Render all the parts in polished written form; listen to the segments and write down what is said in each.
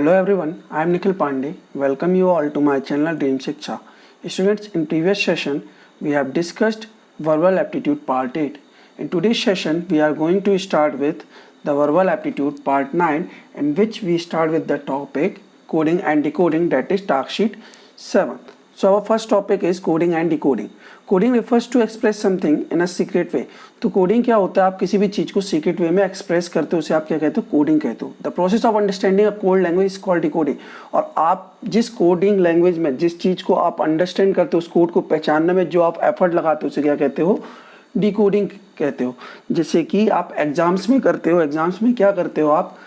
Hello everyone, I am Nikhil Pandey. Welcome you all to my channel Dream Shiksha. Students, in previous session we have discussed verbal aptitude part 8. In today's session we are going to start with the verbal aptitude part 9, in which we start with the topic coding and decoding, that is task sheet 7. So our first topic is coding and decoding. Coding refers to express something in a secret way. तो coding क्या होता है, आप किसी भी चीज़ को secret वे में express करते हो, उसे आप क्या कहते हो, कोडिंग कहते हो. The process of understanding a code language is called decoding. और आप जिस कोडिंग लैंग्वेज में जिस चीज़ को आप अंडरस्टैंड करते हो, उस कोड को पहचानने में जो आप एफर्ट लगाते हो, उसे क्या कहते हो, डिकोडिंग कहते हो. जैसे कि आप एग्जाम्स में करते हो. एग्जाम्स में क्या करते हो, आप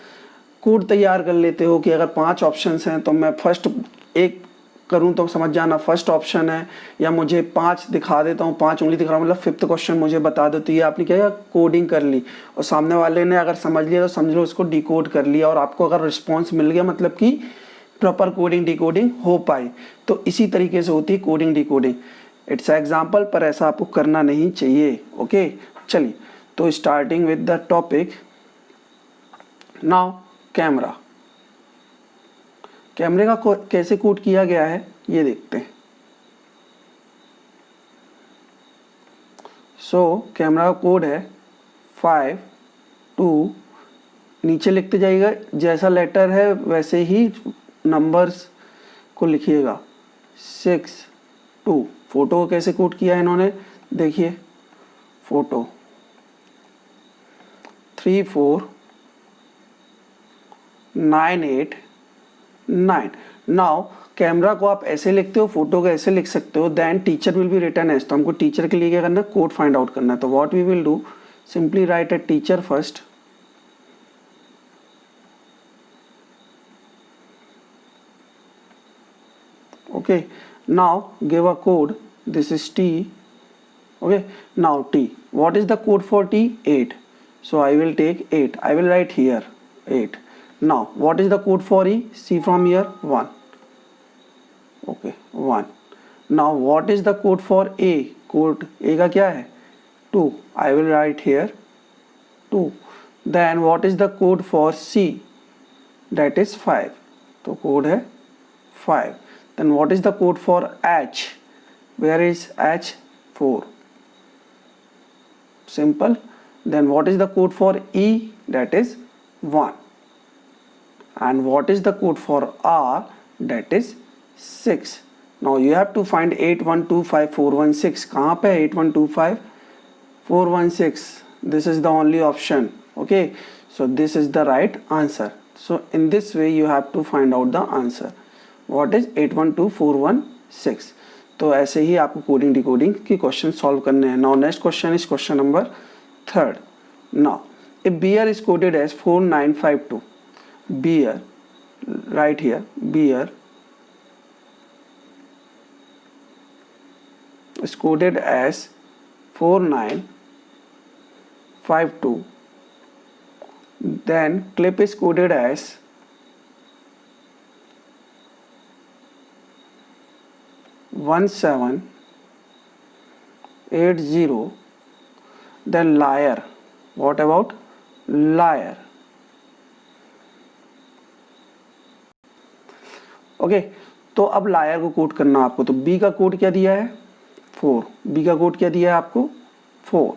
कोड तैयार कर लेते हो कि अगर 5 ऑप्शंस हैं तो मैं फर्स्ट एक करूं तो समझ जाना फर्स्ट ऑप्शन है, या मुझे 5 दिखा देता हूं, 5 उंगली दिखा रहा हूं, मतलब 5th क्वेश्चन मुझे बता दो. तो ये आपने क्या किया, कोडिंग कर ली. और सामने वाले ने अगर समझ लिया तो समझ लो उसको डिकोड कर लिया, और आपको अगर रिस्पॉन्स मिल गया मतलब कि प्रॉपर कोडिंग डिकोडिंग हो पाई. तो इसी तरीके से होती है कोडिंग डिकोडिंग. इट्स एग्जाम्पल, पर ऐसा आपको करना नहीं चाहिए. ओके, चलिए तो starting with the topic. Now camera. कैमरे का कैसे कोड किया गया है ये देखते हैं. सो कैमरा का कोड है 5 2. नीचे लिखते जाइएगा, जैसा लेटर है वैसे ही नंबर्स को लिखिएगा. 6 2. फोटो को कैसे कोड किया है इन्होंने, देखिए फोटो 3 4 9 8 9. नाउ कैमरा को आप ऐसे लिखते हो, फोटो को ऐसे लिख सकते हो. Then teacher will be return as. तो हमको टीचर के लिए क्या करना है, कोड फाइंड आउट करना है. तो what we will do, simply write a teacher first. Okay, now give a code. This is T. Okay, now T. What is the code for T, 8. So I will take 8. I will write here 8. Now what is the code for E? See from here, 1. Okay, 1. Now what is the code for A? Code A का क्या है, 2. I will write here 2. Then what is the code for C? That is 5. तो code है 5. Then what is the code for H? Where is H? 4. Simple. Then what is the code for E? That is 1. And what is the code for R? That is 6. Now you have to find 8 1 2 5 4 1 6. कहाँ पे 8 1 2 5 4 1 6? This is the only option. Okay, so this is the right answer. So in this way you have to find out the answer. What is 8 1 2 4 1 6? तो ऐसे ही आपको coding decoding की question solve करने हैं. Now next question is question number 3rd. Now if beer is coded as 4952, beer, right here, beer is coded as 4952, then clip is coded as 1780. Then liar, what about liar? Okay, तो अब lawyer को code करना आपको. तो B का code क्या दिया है, 4. बी का कोड क्या दिया है आपको, 4.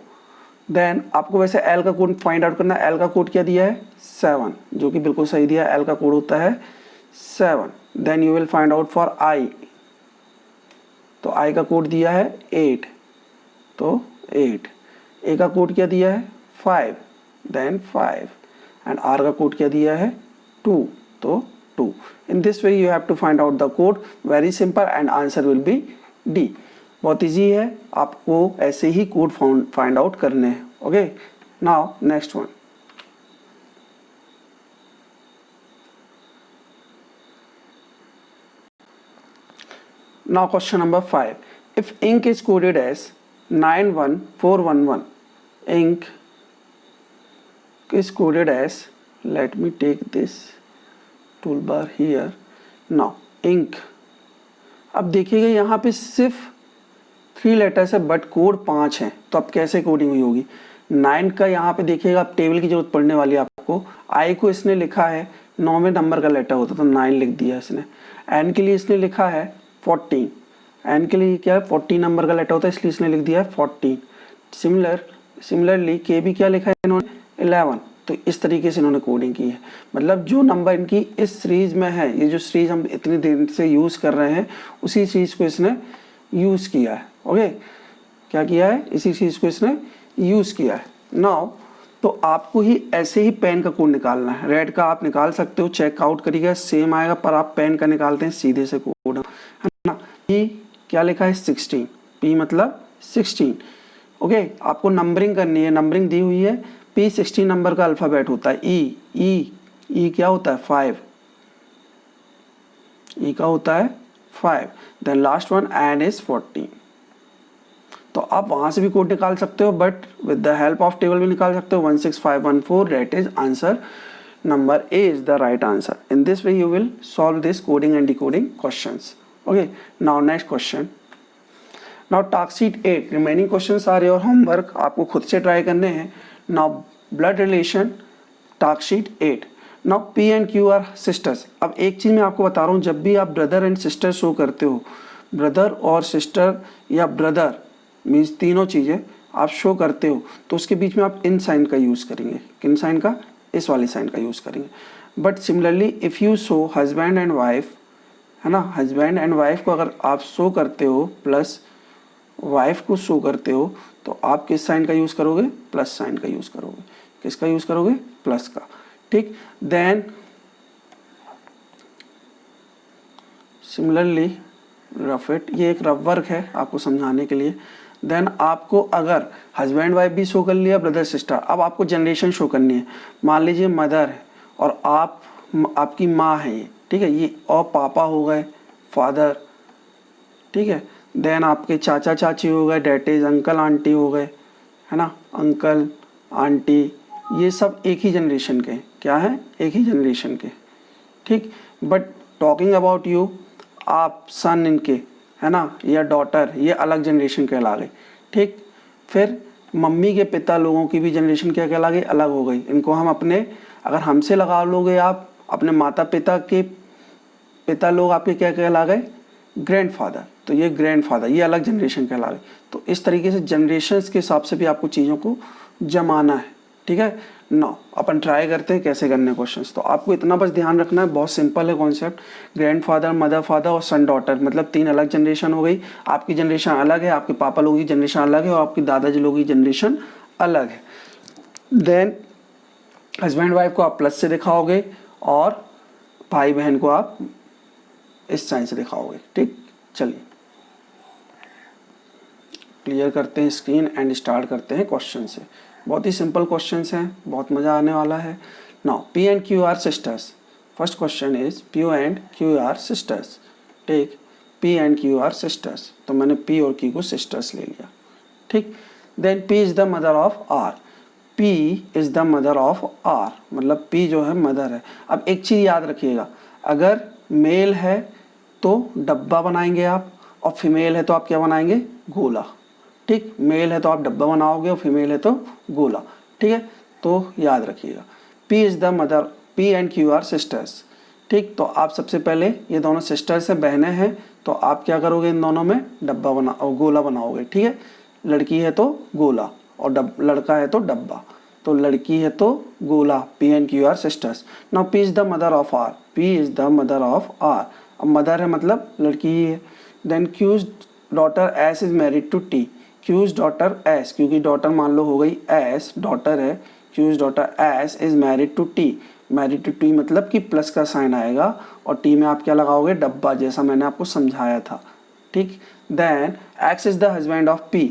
देन आपको वैसे एल का कोड फाइंड आउट करना है. एल का कोड क्या दिया है, 7, जो कि बिल्कुल सही दिया है. एल का कोड होता है 7. Then you will find out for I. तो आई का कोड दिया है 8, तो 8. ए का कोड क्या दिया है, 5, देन 5. एंड आर का कोड क्या दिया है, 2, तो 2. In this way you have to find out the code. Very simple and answer will be D. बहुत इजी है, आपको ऐसे ही कोड फाइंड आउट करने हैं. Okay, now next one. Now question number 5. If ink is coded as 91411, ink is coded as, let me take this toolbar here. Now ink, अब देखिएगा यहाँ पे सिर्फ 3 लेटर्स है बट कोड 5 है. तो अब कैसे कोडिंग हुई होगी. 9 का यहाँ पे देखिएगा, अब टेबल की जरूरत पड़ने वाली है आपको. आई को इसने लिखा है 9वें नंबर का लेटर होता तो 9 लिख दिया इसने। एन के लिए इसने लिखा है 14, एन के लिए क्या है 14 नंबर का लेटर होता है, इसलिए इसने लिख दिया है 14। सिमिलरली के भी क्या लिखा है इन्होंने 11। तो इस तरीके से इन्होंने कोडिंग की है। मतलब जो नंबर इनकी इस सीरीज में है, ये जो सीरीज हम इतनी देर से यूज़ कर रहे हैं उसी सीरीज को इसने यूज़ किया है। ओके, क्या किया है, इसी चीज़ को इसने यूज़ किया है। नाउ तो आपको ही ऐसे ही पेन का कोड निकालना है। रेड का आप निकाल सकते हो, चेकआउट करिएगा सेम आएगा, पर आप पेन का निकालते हैं सीधे से कोड, है ना। पी क्या लिखा है 16, पी मतलब 16। ओके, आपको नंबरिंग करनी है, नंबरिंग दी हुई है। पी 16 नंबर का अल्फ़ाबेट होता है। ई क्या होता है 5, ई का होता है 5। Then last one N is 14। तो आप वहाँ से भी कोड निकाल सकते हो, but with the help of table भी निकाल सकते हो। 16514 that is answer number A is the right answer. In this way you will solve this coding and decoding questions. Okay, now next question. Now task sheet 8 remaining questions are your homework, आपको खुद से try करने हैं। Now blood relation task sheet 8। Now P and Q are sisters. अब एक चीज़ मैं आपको बता रहा हूँ, जब भी आप ब्रदर एंड सिस्टर शो करते हो, ब्रदर और सिस्टर या ब्रदर मीन्स तीनों चीज़ें आप शो करते हो, तो उसके बीच में आप इन साइन का यूज़ करेंगे। किन साइन का, इस वाले साइन का यूज़ करेंगे। But similarly if you show husband and wife, है ना, हस्बैंड एंड वाइफ को अगर आप शो करते हो प्लस वाइफ को शो करते हो, तो आप किस साइन का यूज़ करोगे, प्लस साइन का यूज़ करोगे। किसका यूज़ करोगे, प्लस का। ठीक, देन सिमिलरली रफ इट, ये एक रफ वर्क है आपको समझाने के लिए। देन आपको अगर हस्बैंड वाइफ भी शो कर लिया, ब्रदर सिस्टर, अब आपको जनरेशन शो करनी है। मान लीजिए मदर है और आपकी माँ है ये, ठीक है, ये और पापा हो गए फादर, ठीक है। देन आपके चाचा चाची हो गए, डैट इज अंकल आंटी हो गए, है ना, अंकल आंटी, ये सब एक ही जनरेशन के, क्या है, एक ही जनरेशन के। ठीक, बट टॉकिंग अबाउट यू, आप सन इनके, है ना, या डॉटर, ये अलग जनरेशन कहला गए। ठीक, फिर मम्मी के पिता लोगों की भी जनरेशन क्या कहला गई, अलग हो गई। इनको हम अपने, अगर हमसे लगा लोगे आप, अपने माता पिता के पिता लोग आपके क्या कहला गए, ग्रैंडफादर, तो ये ग्रैंडफादर, ये अलग जनरेशन कहला गए। तो इस तरीके से जनरेशन्स के हिसाब से भी आपको चीज़ों को जमाना है। ठीक है, नाउ अपन ट्राई करते हैं कैसे करने क्वेश्चंस। तो आपको इतना बस ध्यान रखना है, बहुत सिंपल है कॉन्सेप्ट। ग्रैंडफादर, मदर फादर और सन डॉटर, मतलब 3 अलग जनरेशन हो गई। आपकी जनरेशन अलग है, आपके पापा लोगों की जनरेशन अलग है, और आपके दादाजी लोगों की जनरेशन अलग है। देन हस्बैंड वाइफ को आप प्लस से दिखाओगे और भाई बहन को आप इस साइन से दिखाओगे। ठीक, चलिए क्लियर करते हैं स्क्रीन एंड स्टार्ट करते हैं क्वेश्चन से। बहुत ही सिंपल क्वेश्चंस हैं, बहुत मज़ा आने वाला है। Now P and Q are sisters. First question is P and Q are sisters. ठीक, P and Q are sisters, तो मैंने पी और क्यू को सिस्टर्स ले लिया। ठीक, then P is the mother of R. P is the mother of R, मतलब P जो है मदर है। अब एक चीज़ याद रखिएगा, अगर मेल है तो डब्बा बनाएंगे आप, और फीमेल है तो आप क्या बनाएंगे, गोला। ठीक, मेल है तो आप डब्बा बनाओगे और फीमेल है तो गोला। ठीक है, तो याद रखिएगा P is the mother, P and Q are sisters. ठीक, तो आप सबसे पहले, ये दोनों सिस्टर्स हैं, बहनें हैं, तो आप क्या करोगे, इन दोनों में डब्बा बना और गोला बनाओगे। ठीक है, लड़की है तो गोला और लड़का है तो डब्बा, तो लड़की है तो गोला, P and Q are sisters. Now P is the mother of R, P is the mother of R, अब मदर है मतलब लड़की ही है। Then Q's daughter S is married to T, Q's daughter S, क्योंकि डॉटर मान लो हो गई एस, डॉटर है, Q's daughter S is married to T. Married to T मतलब कि प्लस का साइन आएगा, और टी में आप क्या लगाओगे, डब्बा, जैसा मैंने आपको समझाया था। ठीक, then X is the husband of P,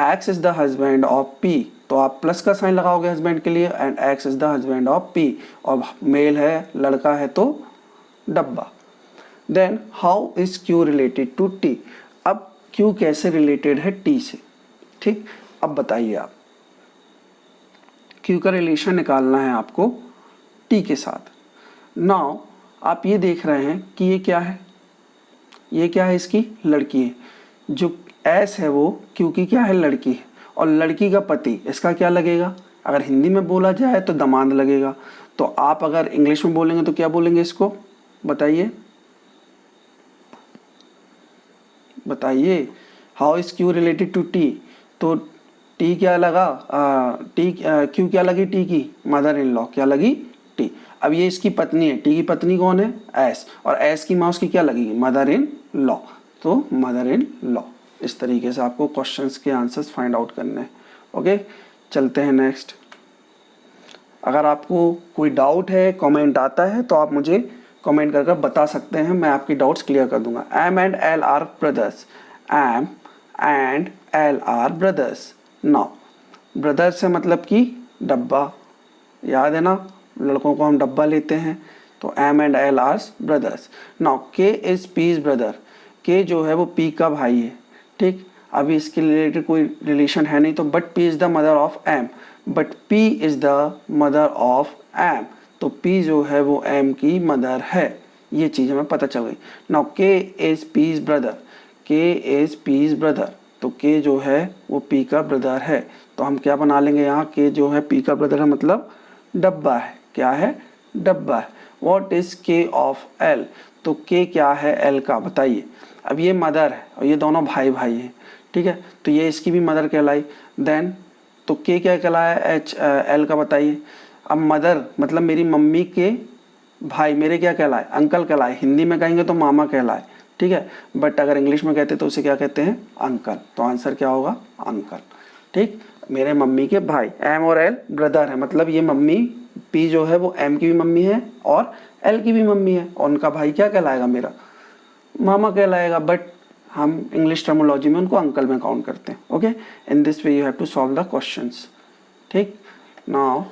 X is the husband of P, तो आप प्लस का साइन लगाओगे हस्बैंड के लिए, and X is the husband of P, और मेल है, लड़का है तो डब्बा। Then how is Q related to T, अब क्यू कैसे रिलेटेड है टी से। ठीक, अब बताइए आप, क्यू का रिलेशन निकालना है आपको टी के साथ। नाउ आप ये देख रहे हैं कि ये क्या है, ये क्या है, इसकी लड़की है, जो एस है वो क्यू की क्या है, लड़की है, और लड़की का पति, इसका क्या लगेगा, अगर हिंदी में बोला जाए तो दामाद लगेगा। तो आप अगर इंग्लिश में बोलेंगे तो क्या बोलेंगे इसको, बताइए बताइए। How is Q related to T, तो टी क्या लगा, टी क्यू क्या लगी टी की, मदर इन लॉ क्या लगी टी। अब ये इसकी पत्नी है, टी की पत्नी कौन है, एस, और एस की माँ उसकी क्या लगेगी, मदर इन लॉ, तो मदर इन लॉ। इस तरीके से आपको क्वेश्चंस के आंसर्स फाइंड आउट करने हैं। ओके, चलते हैं नेक्स्ट। अगर आपको कोई डाउट है, कमेंट आता है, तो आप मुझे कमेंट कर बता सकते हैं, मैं आपकी डाउट्स क्लियर कर दूंगा। M and L are brothers, M and L are brothers. Now brothers से मतलब कि डब्बा, याद है ना, लड़कों को हम डब्बा लेते हैं, तो M and L are brothers. Now K is P's brother, K जो है वो पी का भाई है, ठीक। अभी इसके रिलेटेड कोई रिलेशन है नहीं, तो but P is the mother of M, but P is the mother of M, तो पी जो है वो एम की मदर है, ये चीज़ हमें पता चल गई। Now K is P's brother, के इज पीज ब्रदर, तो के जो है वो पी का ब्रदर है, तो हम क्या बना लेंगे यहाँ, के जो है पी का ब्रदर है, मतलब डब्बा है, क्या है, डब्बा है। व्हाट इज के ऑफ एल, तो के क्या है एल का, बताइए। अब ये मदर है और ये दोनों भाई भाई हैं, ठीक है, तो ये इसकी भी मदर कहलाई। देन तो के क्या कहलाया एच एल का, बताइए। अब मदर मतलब मेरी मम्मी के भाई मेरे क्या कहलाए, अंकल कहलाए, हिंदी में कहेंगे तो मामा कहलाए, ठीक है, बट अगर इंग्लिश में कहते तो उसे क्या कहते हैं, अंकल, तो आंसर क्या होगा, अंकल, ठीक। मेरे मम्मी के भाई, एम और एल ब्रदर है, मतलब ये मम्मी पी जो है वो एम की भी मम्मी है और एल की भी मम्मी है, और उनका भाई क्या कहलाएगा, मेरा मामा कहलाएगा, बट हम इंग्लिश टर्मोलॉजी में उनको अंकल में काउंट करते हैं। Okay, in this way you have to solve the questions, ठीक। Now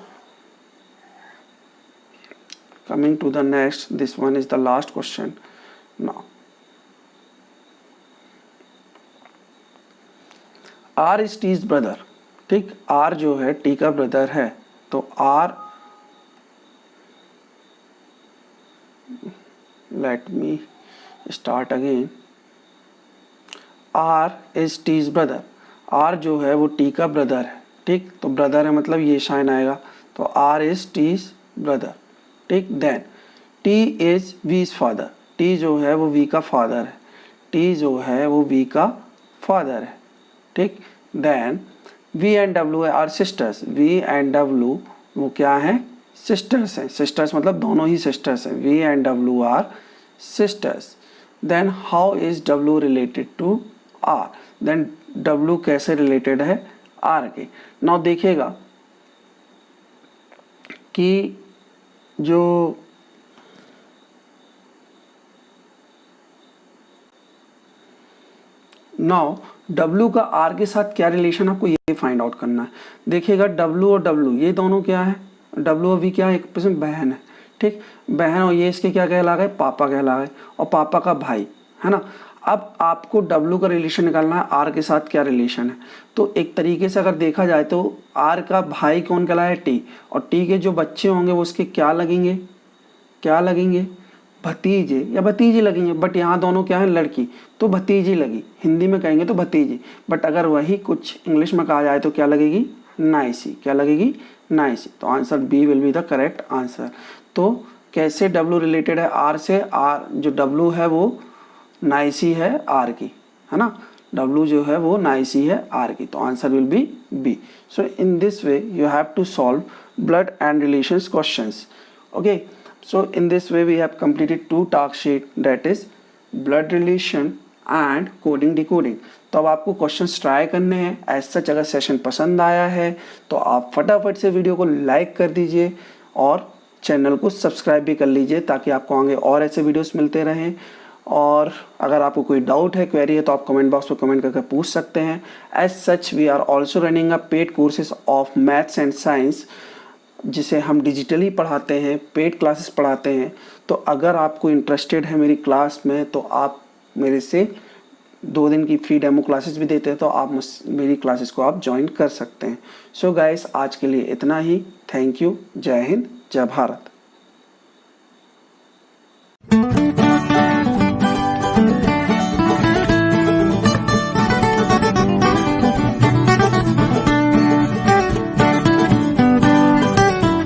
coming to the next, this one is the last question now। R is T's brother, ठीक, R जो है T का ब्रदर है, तो R, let me start again, R is T's brother, R जो है वो T का ब्रदर है, ठीक, तो ब्रदर है मतलब ये साइन आएगा, तो R is T's brother, ठीक। देन T इज वीज फादर, T जो है वो V का फादर है, T जो है वो V का फादर है, ठीक। देन V एंड W है are sisters, V and W वो क्या है, सिस्टर्स हैं, सिस्टर्स मतलब दोनों ही सिस्टर्स हैं, V and W are sisters. Then how is W related to R, then W कैसे रिलेटेड है R के। नाउ देखिएगा कि जो नाउ W का R के साथ क्या रिलेशन, आपको ये फाइंड आउट करना है। देखिएगा W और W ये दोनों क्या है, W और V क्या है, एक आपस में बहन है, ठीक, बहन, और ये इसके क्या कहला गए, पापा कहला गए, और पापा का भाई है ना। अब आपको W का रिलेशन निकालना है R के साथ क्या रिलेशन है, तो एक तरीके से अगर देखा जाए तो R का भाई कौन कहलाया, T, और T के जो बच्चे होंगे वो उसके क्या लगेंगे, क्या लगेंगे, भतीजे या भतीजी लगेंगे, बट यहाँ दोनों क्या है, लड़की, तो भतीजी लगी, हिंदी में कहेंगे तो भतीजी, बट अगर वही कुछ इंग्लिश में कहा जाए तो क्या लगेगी, नाइसी, क्या लगेगी, नाइसी, तो answer B will be the correct answer. तो कैसे W रिलेटेड है R से, R जो W है वो नाइसी है R की, है ना, W जो है वो नाइसी है R की, तो answer will be B. So in this way you have to solve blood and relations questions. Okay, so in this way we have completed 2 task sheet, that is blood relation and coding decoding। तो अब आपको questions try करने हैं। As सच अगर session पसंद आया है तो आप फटाफट से वीडियो को लाइक कर दीजिए और चैनल को सब्सक्राइब भी कर लीजिए, ताकि आपको आगे और ऐसे वीडियोस मिलते रहें। और अगर आपको कोई डाउट है, क्वेरी है, तो आप कमेंट बॉक्स में कमेंट करके पूछ सकते हैं। As such we are also running a paid courses of maths and science, जिसे हम डिजिटली पढ़ाते हैं, पेड क्लासेस पढ़ाते हैं। तो अगर आपको इंटरेस्टेड है मेरी क्लास में, तो आप मेरे से 2 दिन की फ्री डेमो क्लासेस भी देते हैं, तो आप मेरी क्लासेस को आप ज्वाइन कर सकते हैं। सो गाइस, आज के लिए इतना ही। थैंक यू, जय हिंद, जय भारत।